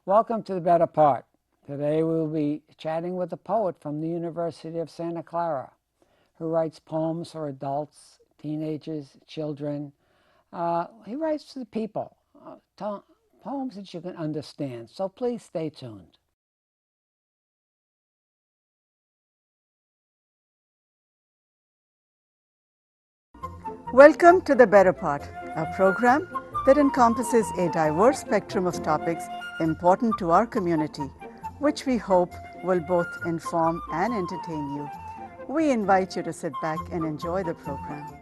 Welcome to The Better Part. Today we'll be chatting with a poet from the University of Santa Clara who writes poems for adults, teenagers, children. He writes to the people, poems that you can understand. So please stay tuned. Welcome to The Better Part, a program that encompasses a diverse spectrum of topics important to our community, which we hope will both inform and entertain you. We invite you to sit back and enjoy the program.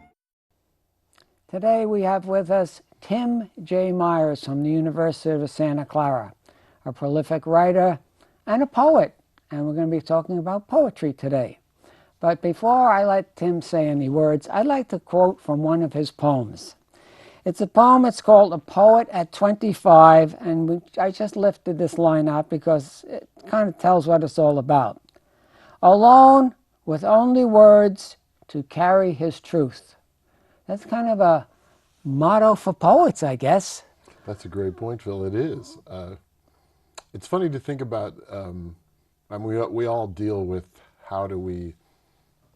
Today we have with us Tim J. Myers from the University of Santa Clara, a prolific writer and a poet, and we're going to be talking about poetry today. But before I let Tim say any words, I'd like to quote from one of his poems. It's a poem, it's called A Poet at 25, and I just lifted this line out because it kind of tells what it's all about. Alone with only words to carry his truth. That's kind of a motto for poets, I guess. That's a great point, Phil. It is. It's funny to think about. I mean, we all deal with how do we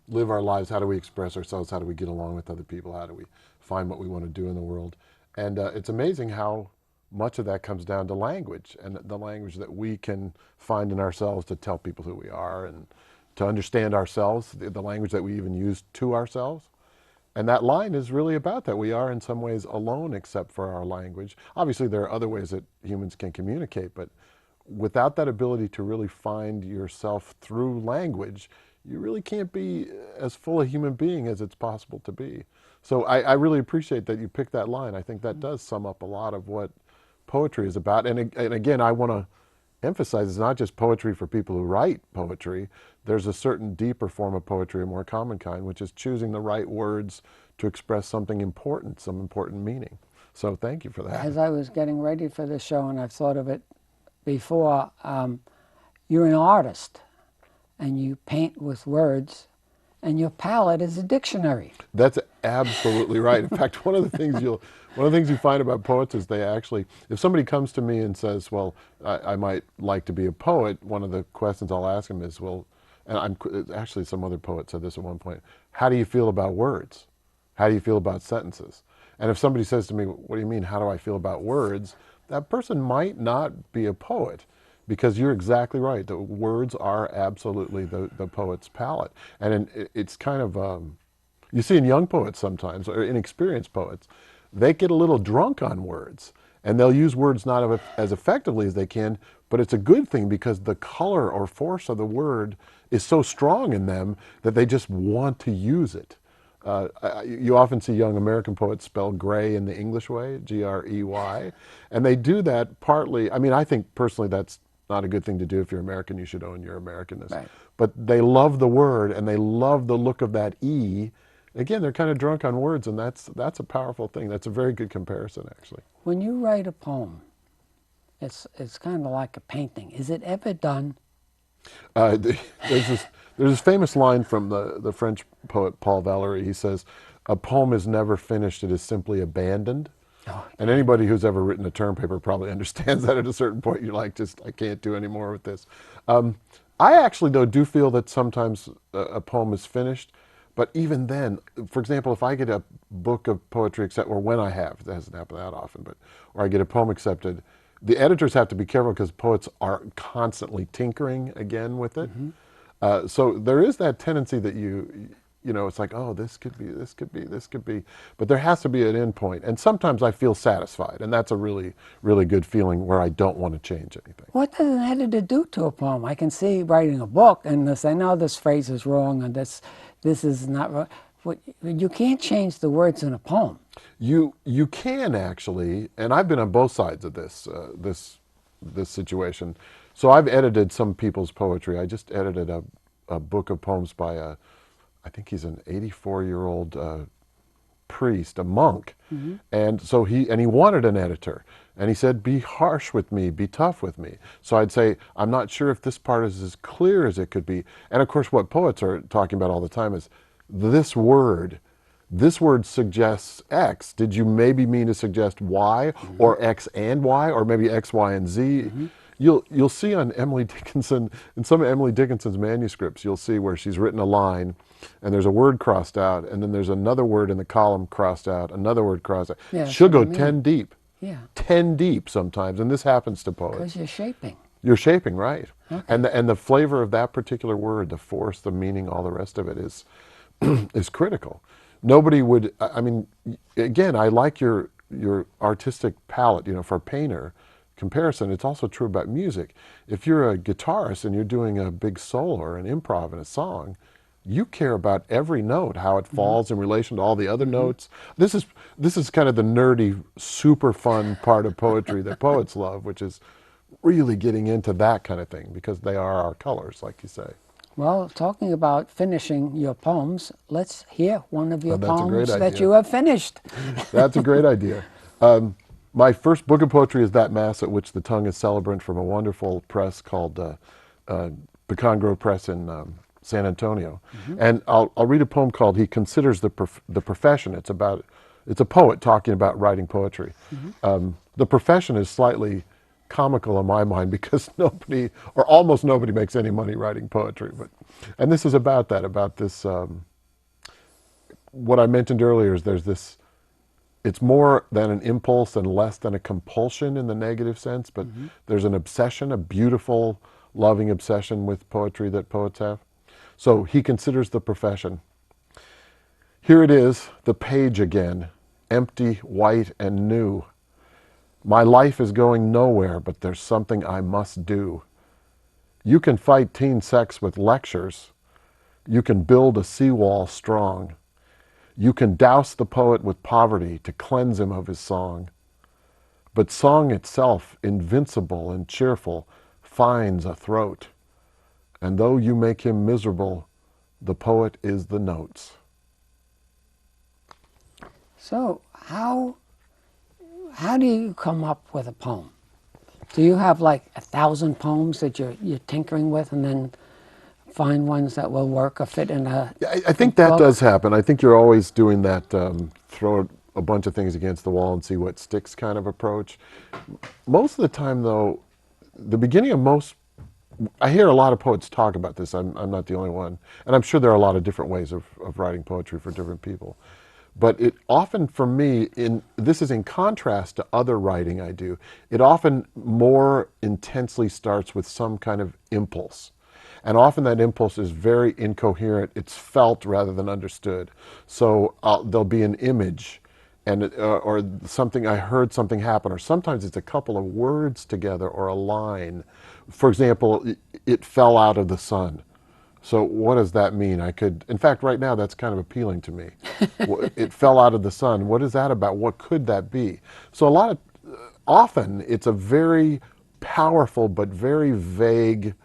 live our lives, how do we express ourselves, how do we get along with other people, how do we find what we want to do in the world. And it's amazing how much of that comes down to language, and the language that we can find in ourselves to tell people who we are and to understand ourselves, the language that we even use to ourselves. And that line is really about that. We are in some ways alone except for our language. Obviously there are other ways that humans can communicate, but without that ability to really find yourself through language, you really can't be as full a human being as it's possible to be. So I really appreciate that you picked that line. I think that does sum up a lot of what poetry is about. And again, I want to emphasize it's not just poetry for people who write poetry. There's a certain deeper form of poetry, a more common kind, which is choosing the right words to express something important, some important meaning. So thank you for that. As I was getting ready for this show, and I've thought of it before, you're an artist and you paint with words, and your palette is a dictionary. That's absolutely right. In fact, one of the things you find about poets is they actually, if somebody comes to me and says, well, I might like to be a poet, one of the questions I'll ask them is, well, and actually some other poet said this at one point, how do you feel about words? How do you feel about sentences? And if somebody says to me, what do you mean, how do I feel about words? That person might not be a poet. Because you're exactly right. The words are absolutely the poet's palette. And it's kind of, you see in young poets sometimes, or inexperienced poets, they get a little drunk on words. And they'll use words not as effectively as they can, but it's a good thing because the color or force of the word is so strong in them that they just want to use it. You often see young American poets spell gray in the English way, G-R-E-Y. And they do that partly, I mean, I think personally that's not a good thing to do. If you're American, you should own your Americanness. Right. But they love the word and they love the look of that E. Again, they're kind of drunk on words, and that's a powerful thing. That's a very good comparison, actually. When you write a poem, it's kind of like a painting. Is it ever done? There's this famous line from the French poet Paul Valéry. He says, "A poem is never finished; it is simply abandoned." Oh. And anybody who's ever written a term paper probably understands that at a certain point. You're like, I can't do any more with this. I actually, though, do feel that sometimes a poem is finished. But even then, for example, if I get a book of poetry or when I have, it hasn't happened that often, or I get a poem accepted, the editors have to be careful because poets are constantly tinkering again with it. Mm-hmm. So there is that tendency that you know, it's like, oh, this could be, this could be, this could be. But there has to be an end point. And sometimes I feel satisfied. And that's a really, really good feeling where I don't want to change anything. What does an editor do to a poem? I can see writing a book and they say, no, this phrase is wrong and this is not right. You can't change the words in a poem. You can actually, and I've been on both sides of this situation. So I've edited some people's poetry. I just edited a book of poems by I think he's an 84-year-old priest, a monk. Mm-hmm. And so he wanted an editor. And he said, be harsh with me, be tough with me. So I'd say, I'm not sure if this part is as clear as it could be. And of course, what poets are talking about all the time is this word suggests X. Did you maybe mean to suggest Y, mm-hmm. or X and Y, or maybe X, Y, and Z? Mm-hmm. You'll see on Emily Dickinson, in some of Emily Dickinson's manuscripts, you'll see where she's written a line and there's a word crossed out and then there's another word in the column crossed out, another word crossed out. Yeah, that's She'll what I go mean. 10 deep. Yeah, 10 deep sometimes, and this happens to poets. because you're shaping. You're shaping, right? Okay. And the flavor of that particular word, the force, the meaning, all the rest of it is is critical. Nobody would. I mean, again, I like your artistic palette. You know, for a painter comparison, it's also true about music. If you're a guitarist and you're doing a big solo or an improv in a song, you care about every note, how it falls in relation to all the other notes. This is kind of the nerdy, super fun part of poetry that poets love, which is really getting into that kind of thing because they are our colors, like you say. Well, talking about finishing your poems, let's hear one of your Oh, that's a great poems that idea. you have finished. That's a great idea. My first book of poetry is That Mass at Which the Tongue is Celebrant from a wonderful press called Pecan Grove Press in San Antonio. And I'll read a poem called He Considers the Profession. It's a poet talking about writing poetry. The profession is slightly comical in my mind because nobody, or almost nobody, makes any money writing poetry. And this is about that, about this, what I mentioned earlier is there's this, it's more than an impulse and less than a compulsion in the negative sense, but there's an obsession, a beautiful, loving obsession with poetry that poets have. So he considers the profession. Here it is, the page again, empty, white, and new. My life is going nowhere, but there's something I must do. You can fight teen sex with lectures. You can build a seawall strong. You can douse the poet with poverty to cleanse him of his song. But song itself, invincible and cheerful, finds a throat. And though you make him miserable, the poet is the notes. So, how do you come up with a poem? Do you have like 1,000 poems that you're tinkering with, and then find ones that will work or fit in a I think that book? does happen. I think you're always doing that throw a bunch of things against the wall and see what sticks kind of approach. Most of the time, though, the beginning of most, I hear a lot of poets talk about this. I'm not the only one. And I'm sure there are a lot of different ways of writing poetry for different people. But it often, for me, this is in contrast to other writing I do, it often more intensely starts with some kind of impulse. And often that impulse is very incoherent. It's felt rather than understood. So there'll be an image and or something, I heard something happen, or sometimes it's a couple of words together or a line. For example, it fell out of the sun. So what does that mean? In fact, right now that's kind of appealing to me. It fell out of the sun. What is that about? What could that be? So often it's a very powerful but very vague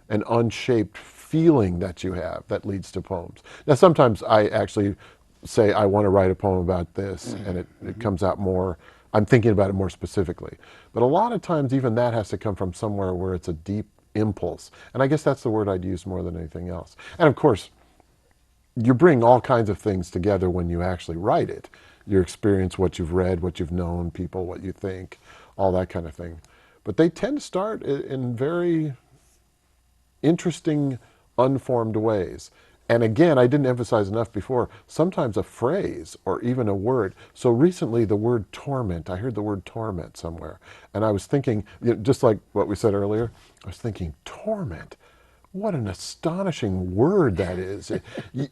and unshaped feeling that you have that leads to poems. Now sometimes I actually say I want to write a poem about this and it comes out more, I'm thinking about it more specifically. But a lot of times even that has to come from somewhere where it's a deep impulse. And I guess that's the word I'd use more than anything else. And of course, you bring all kinds of things together when you actually write it. Your experience, what you've read, what you've known, people, what you think, all that kind of thing. But they tend to start in very interesting, unformed ways. And again, I didn't emphasize enough before, sometimes a phrase or even a word. So recently the word torment, I heard the word torment somewhere. And I was thinking, just like what we said earlier, I was thinking, torment, what an astonishing word that is.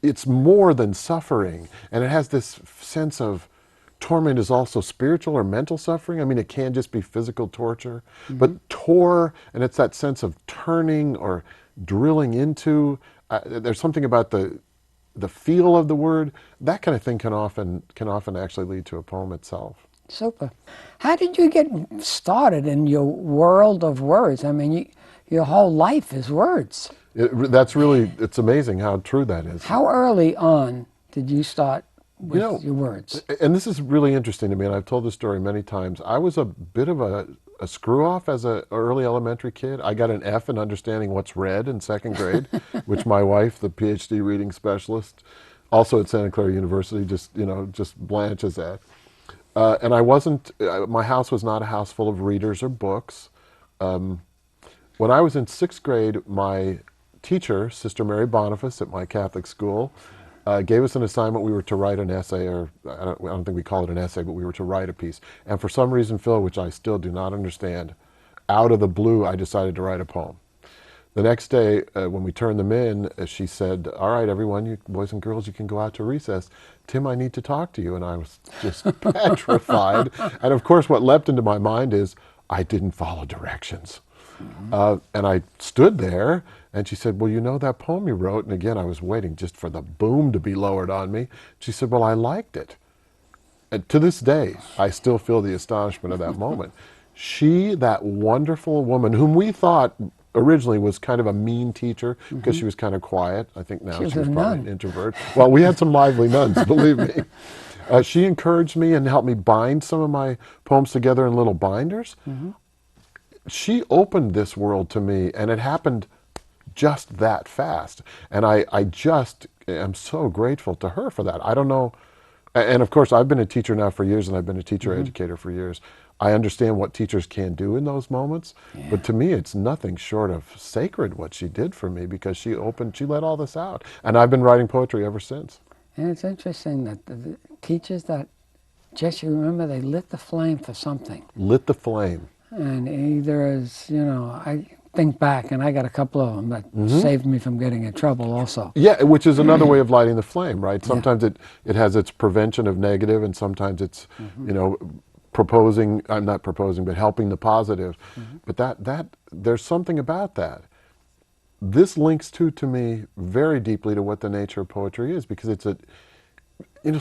It's more than suffering. And it has this sense of, torment is also spiritual or mental suffering. I mean, it can just be physical torture, but and it's that sense of turning or drilling into. There's something about the feel of the word. That kind of thing can often actually lead to a poem itself. Super. How did you get started in your world of words? I mean, your whole life is words. It's amazing how true that is. How early on did you start with your words? And this is really interesting to me, and I've told this story many times. I was a bit of a screw-off as an early elementary kid. I got an F in understanding what's read in second grade, which my wife, the PhD reading specialist, also at Santa Clara University, just blanches at. And I wasn't, my house was not a house full of readers or books. when I was in 6th grade, my teacher, Sister Mary Boniface at my Catholic school, gave us an assignment. We were to write an essay, or I don't think we call it an essay, but we were to write a piece. And for some reason, Phil, which I still do not understand, out of the blue, I decided to write a poem. The next day, when we turned them in, she said, "All right, everyone, you boys and girls, you can go out to recess. Tim, I need to talk to you." And I was just petrified. And of course, what leapt into my mind is, I didn't follow directions. And I stood there, and she said, "Well, you know that poem you wrote?" And again, I was waiting just for the boom to be lowered on me. She said, "Well, I liked it." And to this day, I still feel the astonishment of that moment. She, that wonderful woman, whom we thought originally was kind of a mean teacher because she was kind of quiet. I think now She was she was a probably nun. an introvert. Well, we had some lively nuns, believe me. She encouraged me and helped me bind some of my poems together in little binders. She opened this world to me, and it happened just that fast. And I just am so grateful to her for that. I don't know. And of course, I've been a teacher now for years, and I've been a teacher educator for years. I understand what teachers can do in those moments, but to me, it's nothing short of sacred what she did for me, because she let all this out. And I've been writing poetry ever since. And it's interesting that the teachers that just, you remember, they lit the flame for something. Lit the flame. And either as, I think back, and I got a couple of them that saved me from getting in trouble also. Yeah, which is another way of lighting the flame, right? Yeah. Sometimes it has its prevention of negative, and sometimes it's, proposing, I'm not proposing, but helping the positive. But that there's something about that. This links to me very deeply to what the nature of poetry is, because it's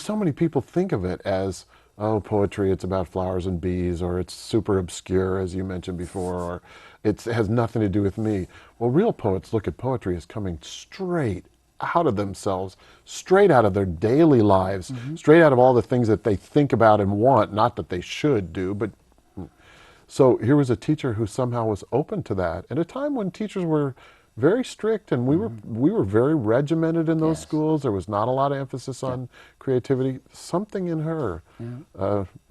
so many people think of it as, oh, poetry, it's about flowers and bees, or it's super obscure, as you mentioned before, or it has nothing to do with me. Well, real poets look at poetry as coming straight out of themselves, straight out of their daily lives, straight out of all the things that they think about and want, not that they should do, but so here was a teacher who somehow was open to that at a time when teachers were very strict, and we were very regimented in those Yes. schools. There was not a lot of emphasis on creativity. Something in her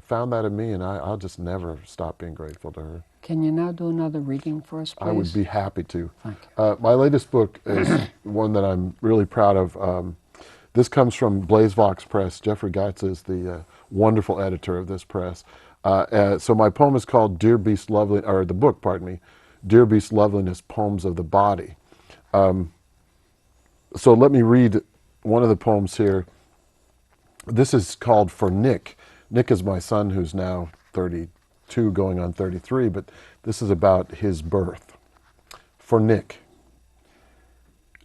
found that in me, and I'll just never stop being grateful to her. Can you now do another reading for us, please? I would be happy to. Thank you. My latest book is one that I'm really proud of. This comes from Blaze Vox Press. Jeffrey Geitz is the wonderful editor of this press. So my poem is called Dear Beast Lovely, or the book, pardon me, Dear Beast Loveliness, Poems of the Body. So let me read one of the poems here. This is called For Nick. Nick is my son, who's now 32, going on 33, but this is about his birth. For Nick.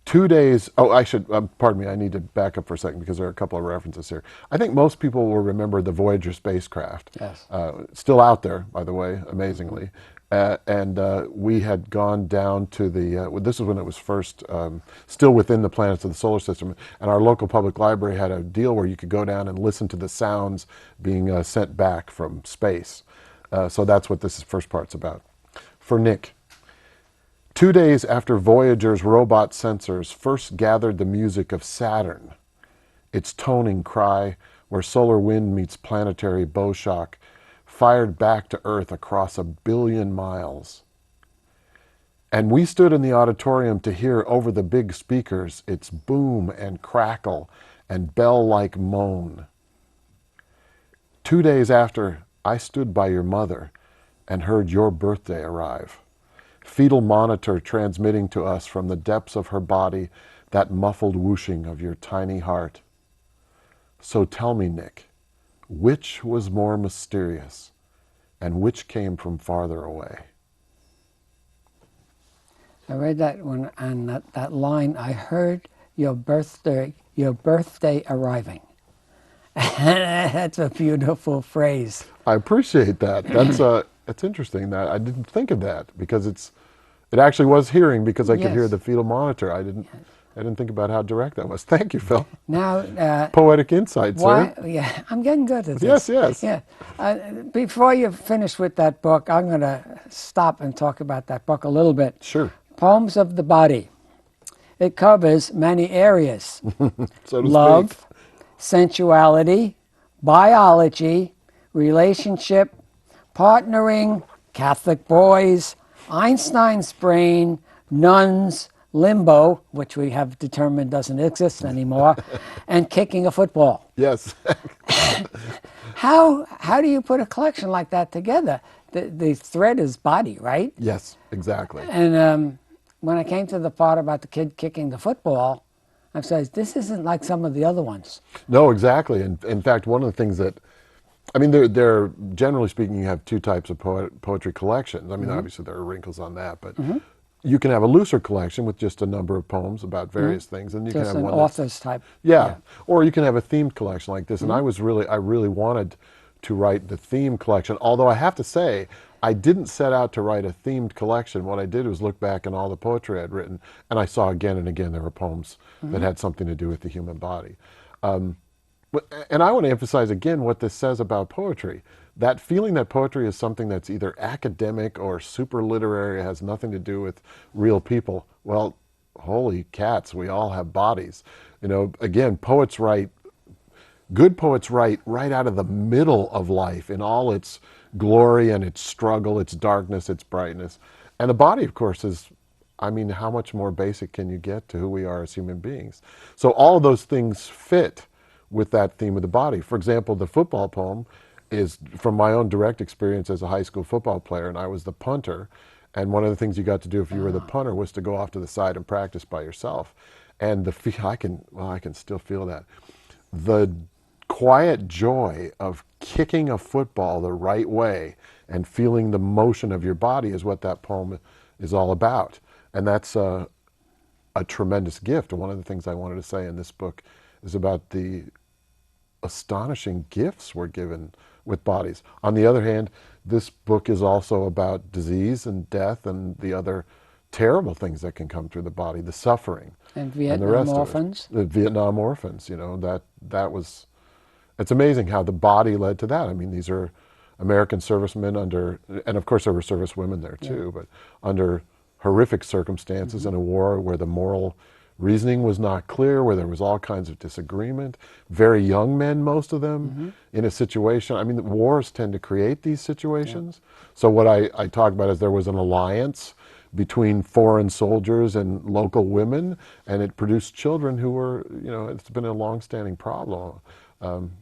2 days, pardon me, I need to back up for a second, because there are a couple of references here. I think most people will remember the Voyager spacecraft. Yes. Still out there, by the way, amazingly. And we had gone down to this is when it was first still within the planets of the solar system. And our local public library had a deal where you could go down and listen to the sounds being sent back from space. So that's what this first part's about. For Nick. 2 days after Voyager's robot sensors first gathered the music of Saturn, its toning cry where solar wind meets planetary bow shock, fired back to Earth across 1 billion miles. And we stood in the auditorium to hear over the big speakers its boom and crackle and bell-like moan. 2 days after, I stood by your mother and heard your birthday arrive. Fetal monitor transmitting to us from the depths of her body that muffled whooshing of your tiny heart. So tell me, Nick, which was more mysterious, and which came from farther away? I read that one, and that line, I heard your birthday arriving. That's a beautiful phrase. I appreciate that. That's interesting. That I didn't think of that, because it actually was hearing, because I could hear Yes. the fetal monitor. I didn't think about how direct that was. Thank you, Phil. Now, Poetic insight, why? sir. Yeah, I'm getting good at this. Yes. Yeah. Before you finish with that book, I'm going to stop and talk about that book a little bit. Sure. Poems of the Body. It covers many areas. So to Love, speak. sensuality, biology, relationship, partnering, Catholic boys, Einstein's brain, nuns, limbo, which we have determined doesn't exist anymore, and kicking a football. Yes. How do you put a collection like that together? The thread is body, right? Yes, exactly. And when I came to the part about the kid kicking the football, I said, this isn't like some of the other ones. No, exactly. And in fact, one of the things that, I mean, there generally speaking, you have two types of poetry collections. I mean, obviously there are wrinkles on that, but you can have a looser collection with just a number of poems about various things, and you can Just have an one that's, author's type. yeah, or you can have a themed collection like this. And I really wanted to write the theme collection. Although I have to say, I didn't set out to write a themed collection. What I did was look back on all the poetry I'd written, and I saw again and again there were poems that had something to do with the human body. And I want to emphasize again what this says about poetry. That feeling that poetry is something that's either academic or super literary, has nothing to do with real people. Well, holy cats, we all have bodies. You know, again, poets write, good poets write right out of the middle of life in all its glory and its struggle, its darkness, its brightness. And the body, of course, is, I mean, how much more basic can you get to who we are as human beings? So all of those things fit with that theme of the body. For example, the football poem is from my own direct experience as a high school football player, and I was the punter. And one of the things you got to do if you were the punter was to go off to the side and practice by yourself. And I can still feel that. The quiet joy of kicking a football the right way and feeling the motion of your body is what that poem is all about. And that's a tremendous gift. And one of the things I wanted to say in this book is about the astonishing gifts we're given with bodies. On the other hand, this book is also about disease and death and the other terrible things that can come through the body, the suffering. And the Vietnam rest of it. orphans. The Vietnam orphans, you know, that was, it's amazing how the body led to that. I mean, these are American servicemen under, and of course there were service women there too, but under horrific circumstances in a war where the moral reasoning was not clear, where there was all kinds of disagreement. Very young men, most of them, in a situation. I mean, wars tend to create these situations. So what I talk about is there was an alliance between foreign soldiers and local women, and it produced children who were, you know, it's been a long-standing problem.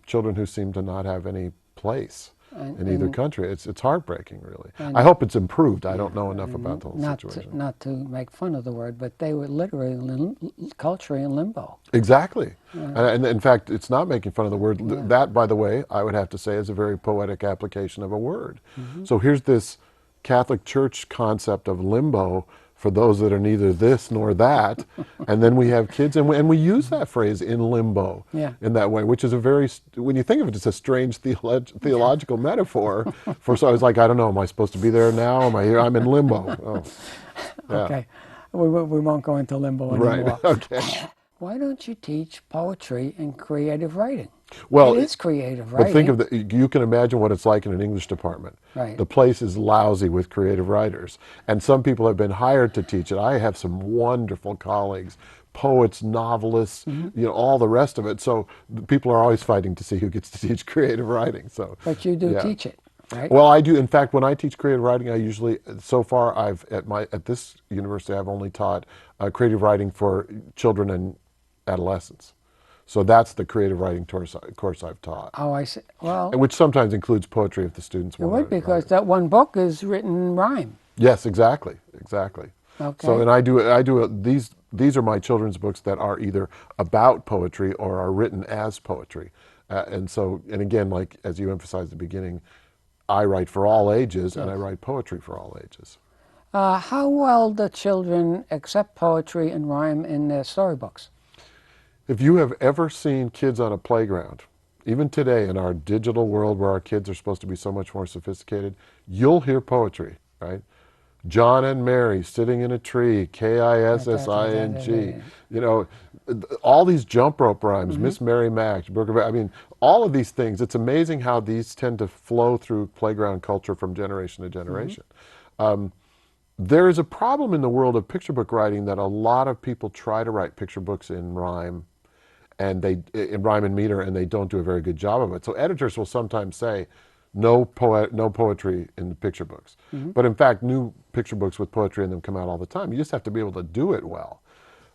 Children who seem to not have any place in either country. It's heartbreaking, really. I hope it's improved. I don't know enough about the whole situation. Not to make fun of the word, but they were literally culturally in limbo. Exactly. And in fact, it's not making fun of the word. That, by the way, I would have to say is a very poetic application of a word. So here's this Catholic Church concept of limbo for those that are neither this nor that. And then we have kids, and we use that phrase in limbo in that way, which is a very, when you think of it, it's a strange theological metaphor. So I was like, I don't know, am I supposed to be there now? Am I here? I'm in limbo. Oh, yeah. Okay, we won't go into limbo anymore. Right, okay. Why don't you teach poetry and creative writing? Well, it is creative writing. But think of you can imagine what it's like in an English department. Right. The place is lousy with creative writers. And some people have been hired to teach it. I have some wonderful colleagues, poets, novelists, you know, all the rest of it. So people are always fighting to see who gets to teach creative writing. So, but you do teach it, right? Well, I do. In fact, when I teach creative writing, I usually, so far, at this university, I've only taught creative writing for children and adolescents. So that's the creative writing course I've taught. Oh, I see. Well, which sometimes includes poetry if the students want. It would, because that one book is written in rhyme. Yes, exactly. Okay. So, and these are my children's books that are either about poetry or are written as poetry. And again, like as you emphasized at the beginning, I write for all ages, and I write poetry for all ages. How well do children accept poetry and rhyme in their storybooks? If you have ever seen kids on a playground, even today in our digital world where our kids are supposed to be so much more sophisticated, you'll hear poetry, right? John and Mary sitting in a tree, Kissing, you know, all these jump rope rhymes, Miss Mary Mac, I mean, all of these things, it's amazing how these tend to flow through playground culture from generation to generation. There is a problem in the world of picture book writing that a lot of people try to write picture books in rhyme, and in rhyme and meter, and they don't do a very good job of it. So editors will sometimes say, No poetry in the picture books. But in fact, new picture books with poetry in them come out all the time. You just have to be able to do it well.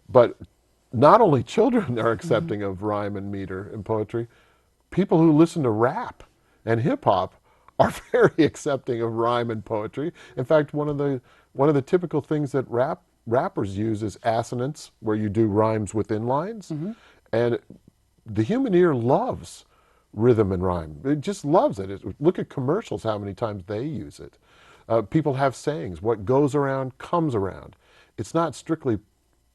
But not only children are accepting of rhyme and meter in poetry, people who listen to rap and hip hop are very accepting of rhyme and poetry. In fact, one of the typical things that rappers use is assonance, where you do rhymes within lines. And the human ear loves rhythm and rhyme. It just loves it. Look at commercials, how many times they use it. People have sayings, what goes around comes around. It's not strictly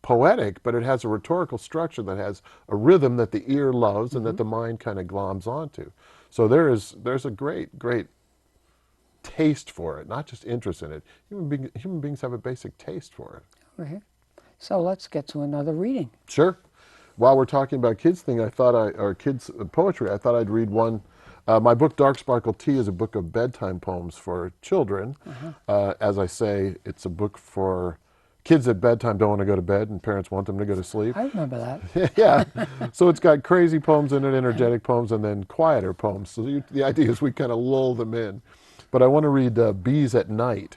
poetic, but it has a rhetorical structure that has a rhythm that the ear loves and that the mind kind of gloms onto. So there's a great taste for it, not just interest in it. Human beings have a basic taste for it. Okay. So let's get to another reading. Sure. While we're talking about kids thing, or kids poetry, I thought I'd read one. My book, Dark Sparkle Tea, is a book of bedtime poems for children. As I say, it's a book for kids at bedtime don't want to go to bed and parents want them to go to sleep. I remember that. Yeah. So it's got crazy poems in it, energetic poems, and then quieter poems. So the idea is we kind of lull them in. But I want to read Bees at Night.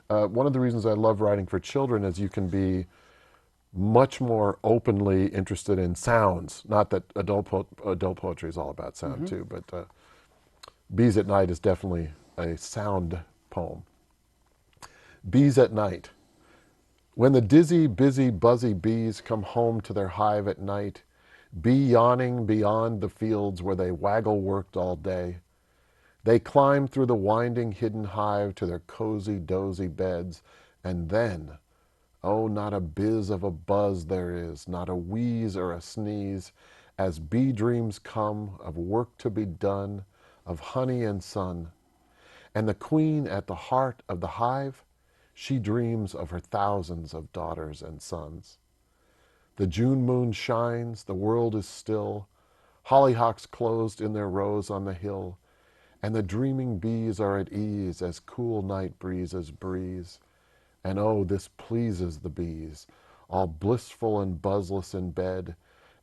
One of the reasons I love writing for children is you can be much more openly interested in sounds. Not that adult poetry is all about sound too, but Bees at Night is definitely a sound poem. Bees at Night. When the dizzy, busy, buzzy bees come home to their hive at night, bee yawning beyond the fields where they waggle worked all day, they climb through the winding hidden hive to their cozy, dozy beds, and then, oh, not a biz of a buzz there is, not a wheeze or a sneeze, as bee dreams come of work to be done, of honey and sun. And the queen at the heart of the hive, she dreams of her thousands of daughters and sons. The June moon shines, the world is still, hollyhocks closed in their rows on the hill, and the dreaming bees are at ease as cool night breezes breeze. And oh, this pleases the bees, all blissful and buzzless in bed,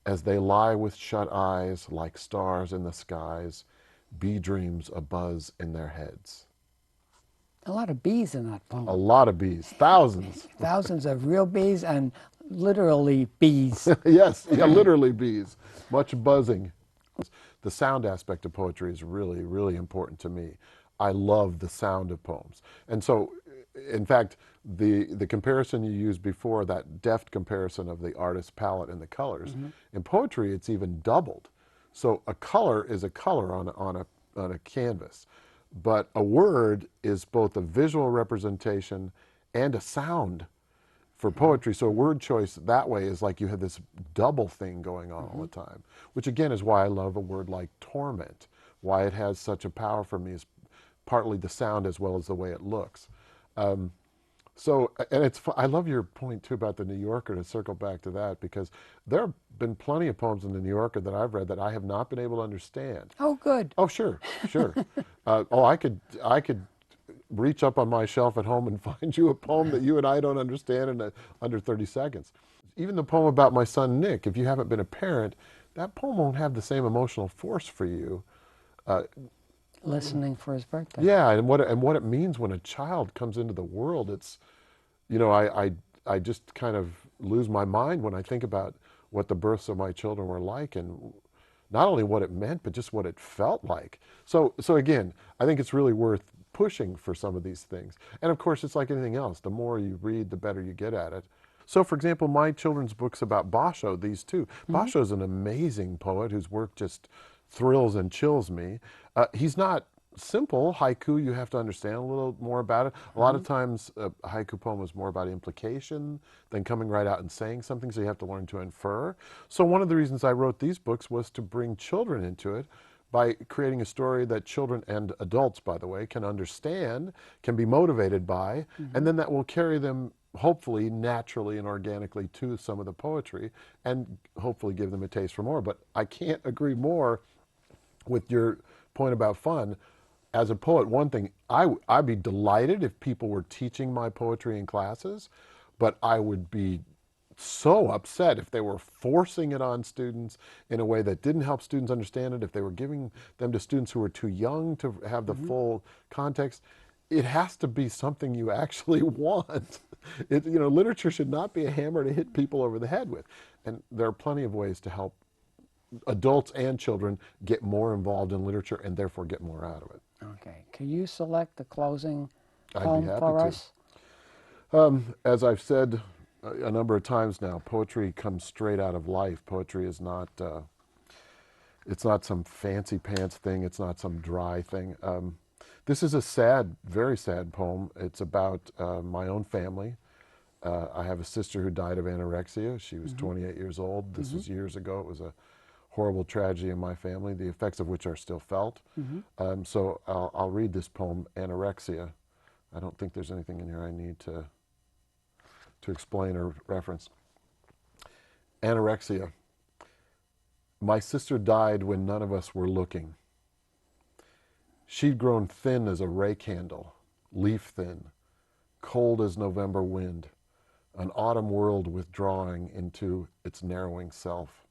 as they lie with shut eyes like stars in the skies, bee dreams abuzz in their heads. A lot of bees in that A poem. lot of bees, thousands. Thousands of real bees and literally bees. Yes, yeah, literally bees. Much buzzing. The sound aspect of poetry is really, really important to me. I love the sound of poems. And so, in fact, the comparison you used before, that deft comparison of the artist's palette and the colors, in poetry it's even doubled. So a color is a color on a canvas. But a word is both a visual representation and a sound for poetry. So word choice that way is like you have this double thing going on all the time, which again is why I love a word like torment. Why it has such a power for me is partly the sound as well as the way it looks. And I love your point too about the New Yorker, to circle back to that, because there have been plenty of poems in the New Yorker that I've read that I have not been able to understand. Oh, good. Oh, sure. I could reach up on my shelf at home and find you a poem that you and I don't understand in under 30 seconds. Even the poem about my son Nick, if you haven't been a parent, that poem won't have the same emotional force for you. Listening for his birthday. Yeah, and what it means when a child comes into the world, it's, I just kind of lose my mind when I think about what the births of my children were like, and not only what it meant, but just what it felt like. So again, I think it's really worth pushing for some of these things. And of course, it's like anything else. The more you read, the better you get at it. So for example, my children's books about Basho, these two. Basho's an amazing poet whose work just thrills and chills me. He's not simple. Haiku, you have to understand a little more about it. A lot of times a haiku poem is more about implication than coming right out and saying something, so you have to learn to infer. So one of the reasons I wrote these books was to bring children into it by creating a story that children and adults, by the way, can understand, can be motivated by, and then that will carry them hopefully naturally and organically to some of the poetry and hopefully give them a taste for more. But I can't agree more with your point about fun. As a poet, one thing, I'd be delighted if people were teaching my poetry in classes, but I would be so upset if they were forcing it on students in a way that didn't help students understand it, if they were giving them to students who were too young to have the full context. It has to be something you actually want. Literature should not be a hammer to hit people over the head with. And there are plenty of ways to help adults and children get more involved in literature and therefore get more out of it. Okay. Can you select the closing I'd be poem happy for to. us? As I've said a number of times now, poetry comes straight out of life. Poetry is not, it's not some fancy pants thing. It's not some dry thing. This is a sad, very sad poem. It's about my own family. I have a sister who died of anorexia. She was 28 years old. This was years ago. It was a horrible tragedy in my family, the effects of which are still felt. So I'll read this poem, Anorexia. I don't think there's anything in here I need to explain or reference. Anorexia. My sister died when none of us were looking. She'd grown thin as a ray candle, leaf thin, cold as November wind, an autumn world withdrawing into its narrowing self.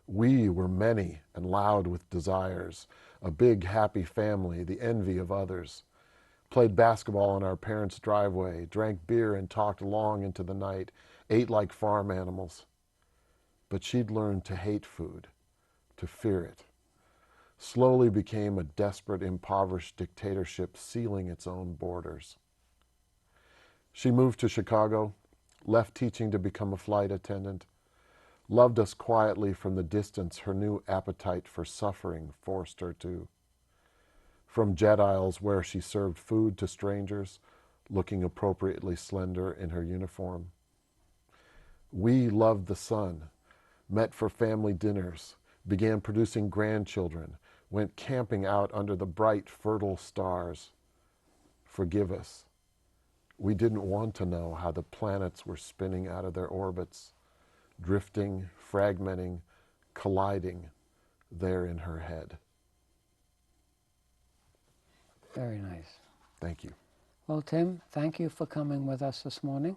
We were many and loud with desires, a big happy family, the envy of others. Played basketball in our parents' driveway, drank beer and talked long into the night, ate like farm animals. But she'd learned to hate food, to fear it. Slowly became a desperate, impoverished dictatorship sealing its own borders. She moved to Chicago, left teaching to become a flight attendant, loved us quietly from the distance. Her new appetite for suffering forced her to. From jet aisles where she served food to strangers, looking appropriately slender in her uniform. We loved the sun, met for family dinners, began producing grandchildren, went camping out under the bright, fertile stars. Forgive us. We didn't want to know how the planets were spinning out of their orbits, drifting, fragmenting, colliding there in her head. Very nice. Thank you. Well, Tim, thank you for coming with us this morning.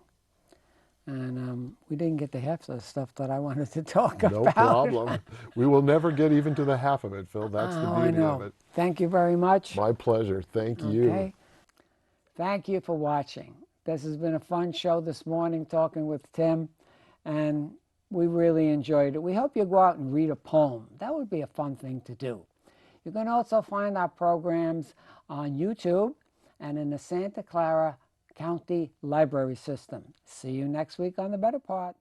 And we didn't get to half the stuff that I wanted to talk about. No problem. We will never get even to the half of it, Phil. That's the I beauty know. of it. Thank you very much. My pleasure. Thank you. Okay. Thank you for watching. This has been a fun show this morning talking with Tim, and we really enjoyed it. We hope you go out and read a poem. That would be a fun thing to do. You can also find our programs on YouTube and in the Santa Clara County Library System. See you next week on The Better Part.